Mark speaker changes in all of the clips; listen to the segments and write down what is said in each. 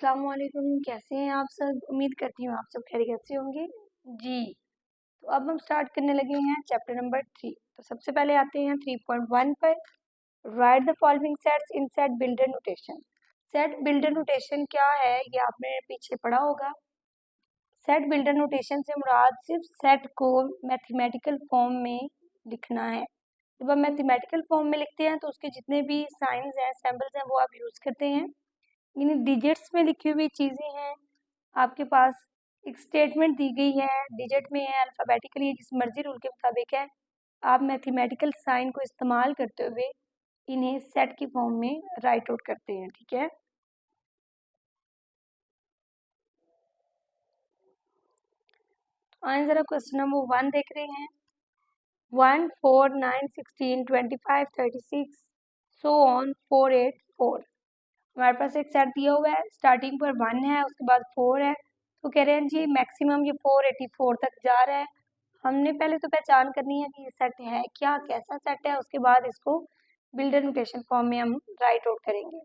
Speaker 1: अस्सलाम वालेकुम। कैसे हैं आप सब? उम्मीद करती हूँ आप सब खैरियत से होंगे जी। तो अब हम स्टार्ट करने लगे हैं चैप्टर नंबर 3। तो सबसे पहले आते हैं 3.1 पर। Right the following sets in set builder notation. Set builder notation क्या है ये आपने पीछे पढ़ा होगा। सेट बिल्डर नोटेशन से मुराद सिर्फ सेट को मैथमेटिकल फॉर्म में लिखना है। जब हम मैथमेटिकल फॉर्म में लिखते हैं तो उसके जितने भी साइंस हैं, सिंबल्स हैं, वो आप यूज़ करते हैं। इन डिजिट्स में लिखी हुई चीज़ें हैं। आपके पास एक स्टेटमेंट दी गई है, डिजिट में है, अल्फ़ाबेटिकली, जिस मर्जी रूल के मुताबिक है। आप मैथमेटिकल साइन को इस्तेमाल करते हुए इन्हें सेट की फॉर्म में राइट आउट करते हैं। ठीक है, तो आए ज़रा क्वेश्चन नंबर 1 देख रहे हैं। 1, 4, 9, 16, 25, 36 सो ऑन 4, 8, 4। हमारे पास एक सेट दिया हुआ है, स्टार्टिंग पर 1 है, उसके बाद 4 है। तो कह रहे हैं जी मैक्सिमम ये 484 तक जा रहा है। हमने पहले तो पहचान करनी है कि ये सेट है क्या, कैसा सेट है, उसके बाद इसको बिल्डर नोटेशन फॉर्म में हम राइट आउट करेंगे।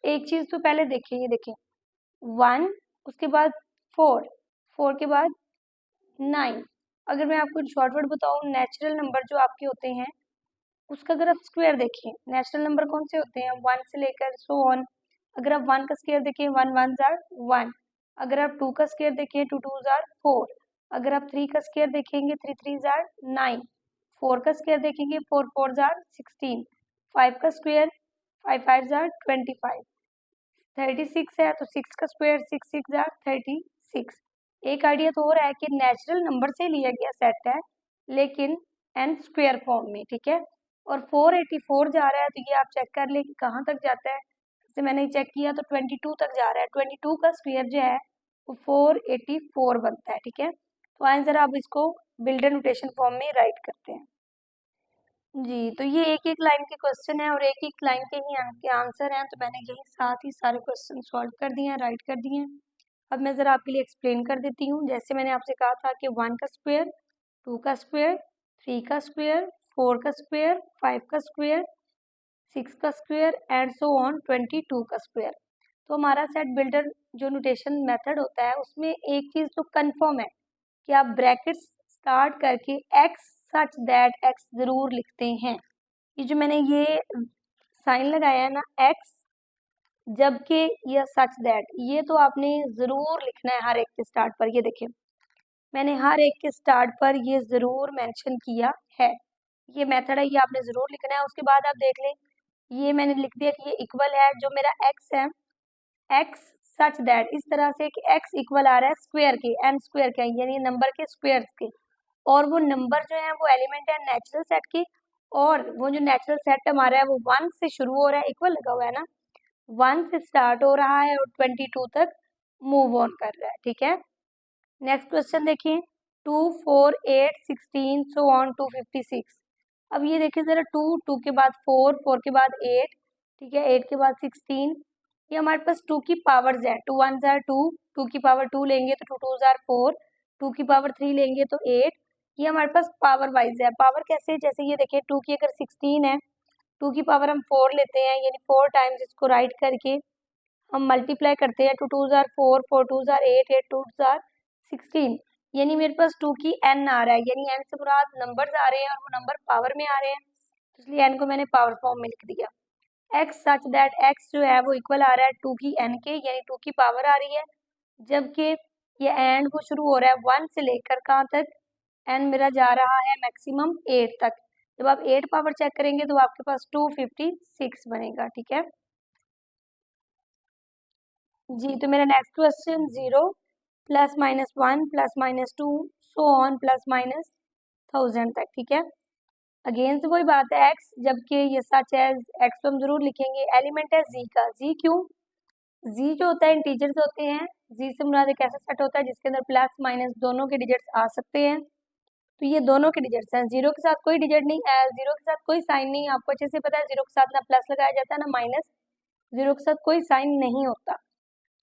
Speaker 1: एक चीज़ तो पहले देखें, ये देखें 1, उसके बाद 4, 4 के बाद 9। अगर मैं आपको शॉर्टकट बताऊँ, नेचुरल नंबर जो आपके होते हैं उसका अगर आप स्क्वायर देखें, नेचुरल नंबर कौन से होते हैं 1 से लेकर सो ऑन। अगर आप 1 का स्क्वायर देखें 1 1 जार 1। अगर आप 2 का स्क्वायर देखें 2 2 जार 4। अगर आप 3 का स्क्वायर देखेंगे 3 3 जार 9। 4 का स्क्वायर देखेंगे 4 4 जार 16। 5 का स्क्वायर 5 5 जार 25। 36 है तो 6 का स्क्वायर 6 6 जार 36। एक आइडिया तो हो रहा है कि नेचुरल नंबर से लिया गया सेट है लेकिन एन स्क्वायर फॉर्म में। ठीक है, और 484 जा रहा है तो ये आप चेक कर लें कि कहाँ तक जाता है। जैसे मैंने चेक किया तो 22 तक जा रहा है। 22 का स्क्वायर जो है वो 484 बनता है। ठीक है, तो आए जरा अब इसको बिल्डर नोटेशन फॉर्म में राइट करते हैं जी। तो ये एक एक लाइन के क्वेश्चन है और एक एक लाइन के ही आंसर हैं, तो मैंने यही साथ ही सारे क्वेश्चन सॉल्व कर दिए हैं, राइट कर दिए हैं। अब मैं ज़रा आपके लिए एक्सप्लेन कर देती हूँ। जैसे मैंने आपसे कहा था कि 1 का स्क्वायर, 2 का स्क्वायर, 3 का स्क्वायर, 4 का स्क्वायर, 5 का स्क्वायर, 6 का स्क्वायर एंड सो ऑन 22 का स्क्वायर। तो हमारा सेट बिल्डर जो नोटेशन मेथड होता है उसमें एक चीज़ तो कंफर्म है कि आप ब्रैकेट्स स्टार्ट करके एक्स सच दैट एक्स ज़रूर लिखते हैं। ये जो मैंने ये साइन लगाया है ना एक्स, जबकि यह सच दैट, ये तो आपने ज़रूर लिखना है हर एक के स्टार्ट पर। ये देखिए मैंने हर एक के स्टार्ट पर ये ज़रूर मेंशन किया है। ये मेथड है, ये आपने ज़रूर लिखना है। उसके बाद आप देख लें, ये मैंने लिख दिया कि ये इक्वल है, जो मेरा एक्स है, एक्स सच दैट, इस तरह से कि एक्स इक्वल आ रहा है स्क्वायर के, एन स्क्वायर के, यानी नंबर के स्क्वायर के। और वो नंबर जो है वो एलिमेंट है नेचुरल सेट के, और वो जो नेचुरल सेट हमारा है वो 1 से शुरू हो रहा है, इक्वल लगा हुआ है ना, 1 से स्टार्ट हो रहा है और 22 तक मूव ऑन कर रहा है। ठीक है, नेक्स्ट क्वेश्चन देखिए 2 4 8 16 सो ऑन 256। अब ये देखिए जरा 2 2 के बाद 4 4 के बाद 8, ठीक है, 8 के बाद 16। ये हमारे पास 2 की पावर्स है, 2 1 जार 2, 2 की पावर 2 लेंगे तो 2 2 जार 4, 2 की पावर 3 लेंगे तो 8। ये हमारे पास पावर वाइज है। पावर कैसे, जैसे ये देखिए 2 की अगर 16 है, 2 की पावर हम 4 लेते हैं, यानी 4 टाइम्स इसको राइट करके हम मल्टीप्लाई करते हैं। 2 2 जार 4, 4 2 जार 8, 8 2 जार 16, यानी मेरे पास 2 की n आ रहा है, यानी n से मुराद नंबर्स आ रहे हैं और वो नंबर पावर में आ रहे हैं, तो इसलिए n को मैंने पावर फॉर्म में लिख दिया। x सच दैट x जो है वो इक्वल आ रहा है 2 की n के, यानी 2 की पावर आ रही है, जबकि ये एंड वो शुरू हो रहा है 1 से लेकर कहाँ तक, n मेरा जा रहा है मैक्सिमम 8 तक। जब आप 8 पावर चेक करेंगे तो आपके पास 256 बनेगा। ठीक है जी। तो मेरा next question 0 plus minus 1 plus minus 2 so on plus minus 1000 तक। ठीक है, अगेन से वही बात है x, जबकि ये सच है, x तो हम जरूर लिखेंगे। एलिमेंट है z का, z क्यों, z जो होता है इंटीजर्स होते हैं, z से मुराद एक ऐसा सेट होता है जिसके अंदर प्लस माइनस दोनों के डिजिट्स आ सकते हैं। तो ये दोनों के डिजिट्स हैं, जीरो के साथ कोई डिजिट नहीं है, जीरो के साथ कोई साइन नहीं। आपको अच्छे से पता है जीरो के साथ ना प्लस लगाया जाता है ना माइनस, जीरो के साथ कोई साइन नहीं होता।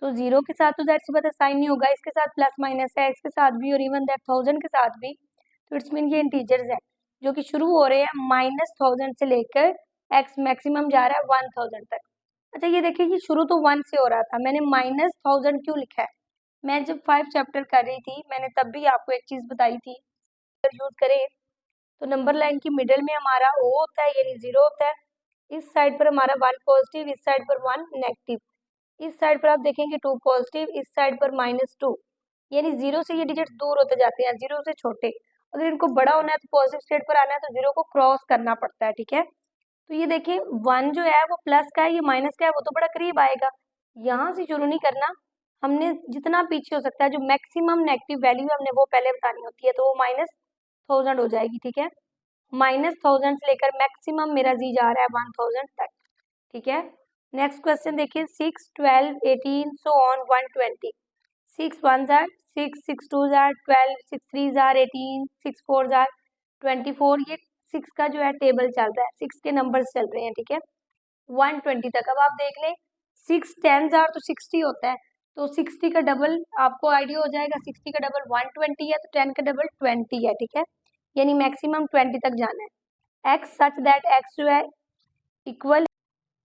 Speaker 1: तो जीरो के साथ तो दैट सी बात है साइन नहीं होगा, इसके साथ प्लस माइनस है, इसके साथ भी, और इवन दैट 1000 के साथ भी। तो इट्स मीन ये इंटीजर्स है जो कि शुरू हो रहे हैं -1000 से लेकर x मैक्सिमम जा रहा है 1000 तक। अच्छा ये देखिए, ये शुरू तो 1 से हो रहा था, मैंने -1000 क्यों लिखा है? मैं जब 5 चैप्टर कर रही थी, मैंने तब भी आपको एक चीज बताई थी, अगर यूज करें तो नंबर लाइन की मिडिल में हमारा O होता है, यानी 0 होता है। इस साइड पर हमारा 1 पॉजिटिव, इस साइड पर 1 नेगेटिव। इस साइड पर आप देखेंगे 2 पॉजिटिव, इस साइड पर -2, यानी 0 से ये डिजिट दूर होते जाते हैं, 0 से छोटे। अगर इनको बड़ा होना है तो पॉजिटिव स्टेट पर आना है तो 0 को क्रॉस करना पड़ता है, ठीक है। तो ये देखिए 1 जो है वो प्लस का है, ये माइनस का है, वो तो बड़ा करीब आएगा। यहाँ से शुरू नहीं करना, हमने जितना पीछे हो सकता है, जो मैक्सिमम नेगेटिव वैल्यू है हमने वो पहले बतानी होती है, तो वो -1000 हो जाएगी, ठीक है। -1000 से लेकर मैक्सिमम मेरा जी जा रहा है 1000 तक, ठीक है। नेक्स्ट क्वेश्चन देखिए, 6, 12, 18 so on 120। 6 1 jar 6, 6 2 jar 12, 6 3 jar 18, 6 4 jar 24। ये 6 का जो है टेबल चल रहा है, 6 के नंबर्स चल रहे हैं, ठीक है, 120 तक। अब आप देख लें 6 10 जार तो 60 होता है, तो 60 का डबल आपको आइडिया हो जाएगा, 60 का डबल 120 है, तो 10 का डबल 20 है, ठीक है, यानी मैक्सिमम 20 तक जाना है। x सच दैट x जो है इक्वल,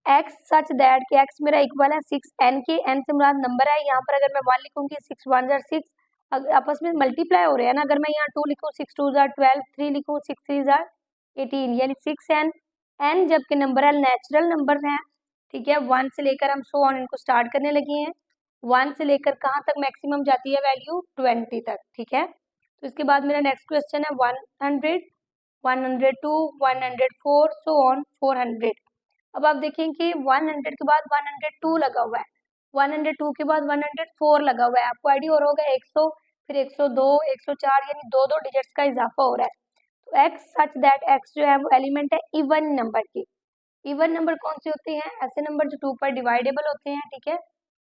Speaker 1: x सच दैट कि x मेरा इक्वल है 6n के, n से मुराद नंबर है, यहाँ पर अगर मैं 1 लिखूंगी 6 1 जार 6, आपस में मल्टीप्लाई हो रहे हैं ना, अगर मैं यहाँ 2 लिखूँ 6 2 जार 12, 3 लिखूँ 6 3 जार 18, यानी 6n। n जबकि नंबर है नेचुरल नंबर है, ठीक है, 1 से लेकर हम सो ऑन इनको स्टार्ट करने लगे हैं, 1 से लेकर कहाँ तक मैक्सिमम जाती है वैल्यू, 20 तक, ठीक है। तो इसके बाद मेरा नेक्स्ट क्वेश्चन है 100, 102, 104 सो ऑन 400। अब आप देखें कि 100 के बाद 102 लगा हुआ है, 102 के बाद 104 लगा हुआ है, आपको आइडिया हो रहा होगा 100, फिर 102, 104, यानी दो दो डिजिट्स का इजाफा हो रहा है। तो x सच दैट x जो है वो एलिमेंट है इवन नंबर की। इवन नंबर कौन से होते हैं? ऐसे नंबर जो 2 पर डिवाइडेबल होते हैं, ठीक है।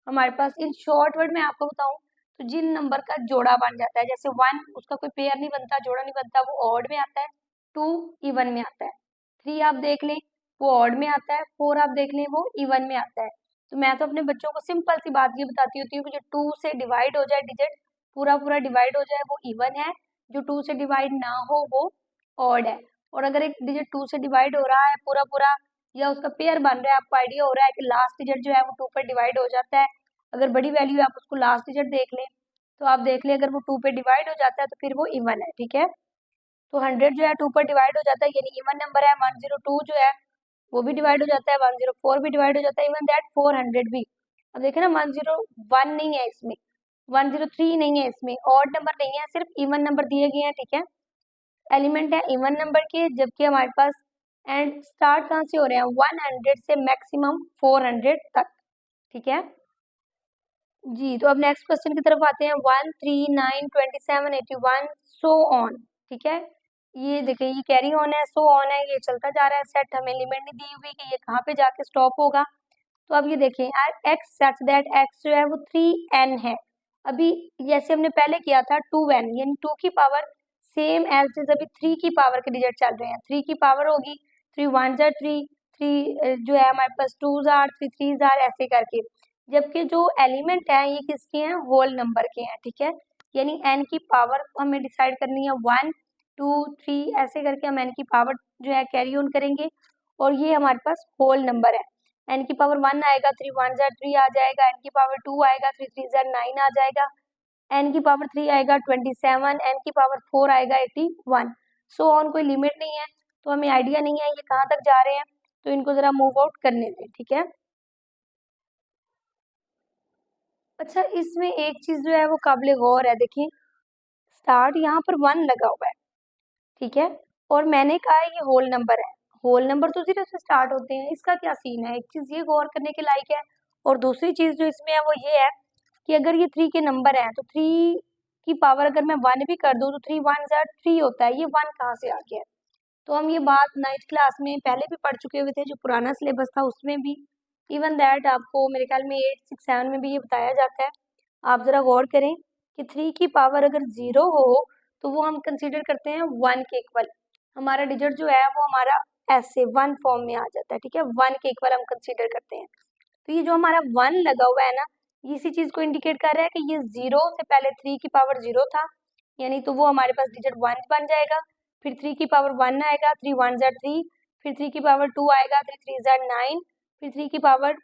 Speaker 1: हमारे पास इन शॉर्ट वर्ड में आपको बताऊं तो जिन नंबर का जोड़ा बन जाता है, जैसे 1 उसका कोई पेयर नहीं बनता, जोड़ा नहीं बनता, वो ऑड में आता है, 2 इवन में आता है, 3 आप देख लें वो ऑड में आता है, 4 आप देख लें वो इवन में आता है। तो मैं तो अपने बच्चों को सिंपल सी बात ये बताती होती हूँ कि जो 2 से डिवाइड हो जाए डिजिट, पूरा पूरा डिवाइड हो जाए, वो इवन है, जो 2 से डिवाइड ना हो वो ऑड है। और अगर एक डिजिट 2 से डिवाइड हो रहा है पूरा पूरा, या उसका पेयर बन रहा है, आपको आइडिया हो रहा है कि लास्ट डिजिट जो है वो 2 पर डिवाइड हो जाता है, अगर बड़ी वैल्यू है आप उसको लास्ट डिजिट देख लें, तो आप देख लें अगर वो 2 पे डिवाइड हो जाता है तो फिर वो इवन है, ठीक है। तो 100 जो है 2 पर डिवाइड हो जाता है, यानी इवन नंबर है। 102 जो है वो भी डिवाइड हो जाता है, 104 भी डिवाइड हो जाता है, इवन दैट 400 भी। अब देखें ना 101 नहीं है इसमें, 103 नहीं है इसमें, ऑड नंबर नहीं है, सिर्फ इवन नंबर दिए गए हैं, ठीक है। एलिमेंट है इवन नंबर के, जबकि हमारे पास एंड स्टार्ट कहाँ से हो रहे हैं, 100 से मैक्सिमम 400 तक, ठीक है जी। तो अब नेक्स्ट क्वेश्चन की तरफ आते हैं, 1 3 9 27 81 सो ऑन, ठीक है। ये देखिए ये कैरी ऑन है, सो ऑन है, ये चलता जा रहा है सेट, हमें लिमिट नहीं दी हुई कि ये कहाँ पे जाके स्टॉप होगा। तो अब ये देखें x सच दैट x जो है वो 3n है, अभी जैसे हमने पहले किया था 2n, यानी 2 की पावर सेम एज इज, अभी 3 की पावर के डिजिट चल रहे हैं, 3 की पावर होगी 3 1 जार 3, 3 जो है हमारे पास 2 जार 3 3 जार ऐसे करके, जबकि जो एलिमेंट है ये किसके हैं, होल नंबर के हैं, ठीक है। यानी n की पावर हमें डिसाइड करनी है 1 2 3 ऐसे करके हम n की पावर जो है कैरी ऑन करेंगे, और ये हमारे पास होल नंबर है। n की पावर 1 आएगा 3 1 जार 3 आ जाएगा, n की पावर 2 आएगा 3 3 जार 9 आ जाएगा, n की पावर 3 आएगा 27, n की पावर 4 आएगा 81, सो ऑन। कोई लिमिट नहीं है, तो हमें आइडिया नहीं है ये कहाँ तक जा रहे हैं, तो इनको जरा मूव आउट करने दें, ठीक है। अच्छा इसमें एक चीज जो है वो काबिल गौर है, देखिए स्टार्ट यहाँ पर 1 लगा हुआ है, ठीक है, और मैंने कहा ये होल नंबर है, होल नंबर तो 0 से स्टार्ट होते हैं, इसका क्या सीन है, एक चीज ये गौर करने के लायक है। और दूसरी चीज जो इसमें है वो ये है कि अगर ये 3 के नंबर हैं तो 3 की पावर अगर मैं 1 भी कर दूं तो 3 1 जार 3 होता है, ये 1 कहाँ से आ गया है? तो हम ये बात 9th क्लास में पहले भी पढ़ चुके हुए थे, जो पुराना सिलेबस था उसमें भी, इवन दैट आपको मेरे ख्याल में 8 6 7 में भी ये बताया जाता है। आप जरा गौर करें कि 3 की पावर अगर 0 हो तो वो हम कंसीडर करते हैं 1 के इक्वल, हमारा डिजिट जो है वो हमारा ऐसे 1 फॉर्म में आ जाता है, ठीक है, 1 के इक्वल हम कंसीडर करते हैं। तो ये जो हमारा 1 लगा हुआ है ना, इसी चीज को इंडिकेट कर रहा है कि ये 0 से पहले 3 की पावर 0 था, यानी तो वो हमारे पास डिजिट 1 बन जाएगा, फिर 3 की पावर 1 आएगा 3 1 जार 3, फिर 3 की पावर 2 आएगा 3 3 जार 9, फिर 3 की पावर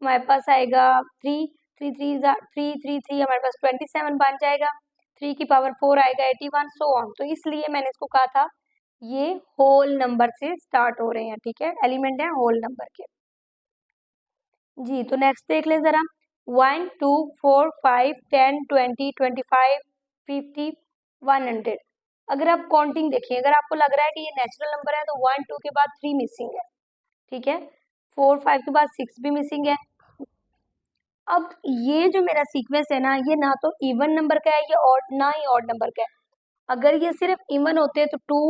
Speaker 1: हमारे पास आएगा 3, 3 3 हमारे पास 27 बन जाएगा, 3 की पावर 4 आएगा 81, सो ऑन। तो इसलिए मैंने इसको कहा था ये होल नंबर से स्टार्ट हो रहे हैं, ठीक है, एलिमेंट है होल नंबर के। जी, तो नेक्स्ट देख लें जरा, 1 2 4 5 10 20 25 50 100। अगर आप काउंटिंग देखिए, अगर आपको लग रहा है कि ये नेचुरल नंबर है तो 1 2 के बाद 3 मिसिंग है, ठीक है, 4 5 के बाद 6 भी मिसिंग है। अब ये जो मेरा सीक्वेंस है ना, ये ना तो इवन नंबर का है ये ऑड, ना ही ऑड नंबर का है। अगर ये सिर्फ इवन होते तो 2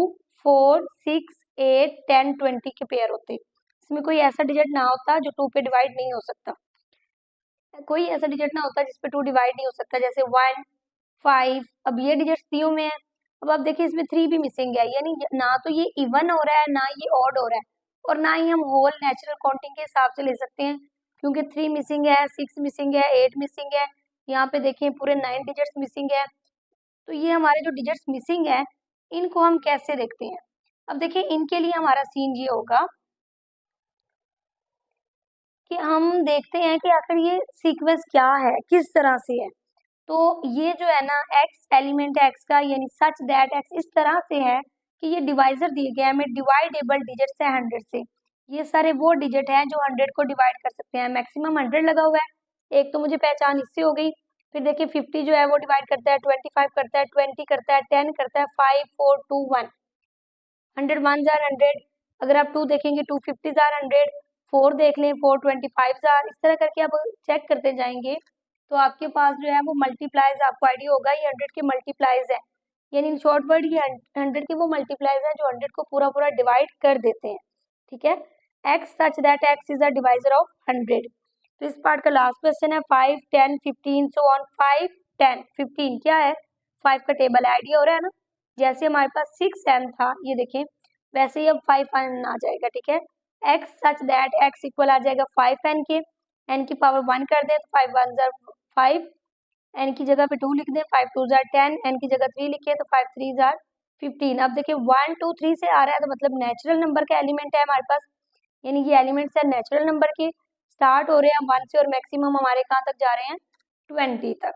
Speaker 1: 4 6 8 10 20 के पेयर होते, इसमें कोई ऐसा डिजिट ना होता जो 2 पे डिवाइड नहीं हो सकता, कोई ऐसा डिजिट ना होता जिसपे 2 डिवाइड नहीं हो सकता, जैसे 1 5। अब ये डिजिट दिए हुए हैं, अब आप देखिए इसमें 3 भी मिसिंग है, यानी ना तो ये इवन हो रहा है ना ये ऑड हो रहा है, और ना ही हम होल नेचुरल काउंटिंग के हिसाब से ले सकते हैं, क्योंकि 3 मिसिंग है, 6 मिसिंग है, 8 मिसिंग है, यहाँ पे देखिए पूरे 9 डिजिट्स मिसिंग है। तो ये हमारे जो डिजिट्स मिसिंग है इनको हम कैसे देखते हैं? अब देखिए इनके लिए हमारा सीन ये होगा कि हम देखते हैं कि आखिर ये सीक्वेंस क्या है, किस तरह से है। तो ये जो है ना x एलिमेंट है x का, यानी सच दैट x इस तरह से है कि ये डिवाइजर दिए गए हमें डिवाइडेबल डिजिट्स है 100 से। ये सारे वो डिजिट हैं जो 100 को डिवाइड कर सकते हैं, मैक्सिमम 100 लगा हुआ है। एक तो मुझे पहचान इससे हो गई, फिर देखिए 50 जो है वो डिवाइड करता है, 25 करता है, 20 करता है, 10 करता है, 5 4 2 1, 100 1 जार 100। अगर आप 2 देखेंगे 2 50 जार 100, 4 देख लें 4 25 जार, इस तरह करके आप चेक करते जाएंगे तो आपके पास जो है वो मल्टीप्लाइज, आपको आइडिया होगा ये 100 के मल्टीप्लाइज है, यानी इन शॉर्ट वर्ड ये 100 के वो मल्टीप्लाइज है जो 100 को पूरा पूरा डिवाइड कर देते हैं, ठीक है। x such that x is the divisor of 100। तो इस पार्ट का लास्ट क्वेश्चन है 5 10 15 सो ऑन। 5 10 15 क्या है, 5 का टेबल आइडिया हो रहा है ना, जैसे हमारे पास 6n था ये देखें, वैसे ही अब 5n आ जाएगा, ठीक है। x such that x equal आ जाएगा 5n के, n की पावर 1 कर दें तो 5 1 जार 5, n की जगह पे 2 लिख दें, 5 2 जार 10, n की जगह 3 लिखिए तो 5 3 जार 15। अब देखिए 1 2 3 से आ रहा है तो मतलब नेचुरल नंबर का एलिमेंट है हमारे पास, यानी ये एलिमेंट्स है नेचुरल नंबर के, स्टार्ट हो रहे हैं 1 से और मैक्सिमम हमारे कहाँ तक जा रहे हैं 20 तक।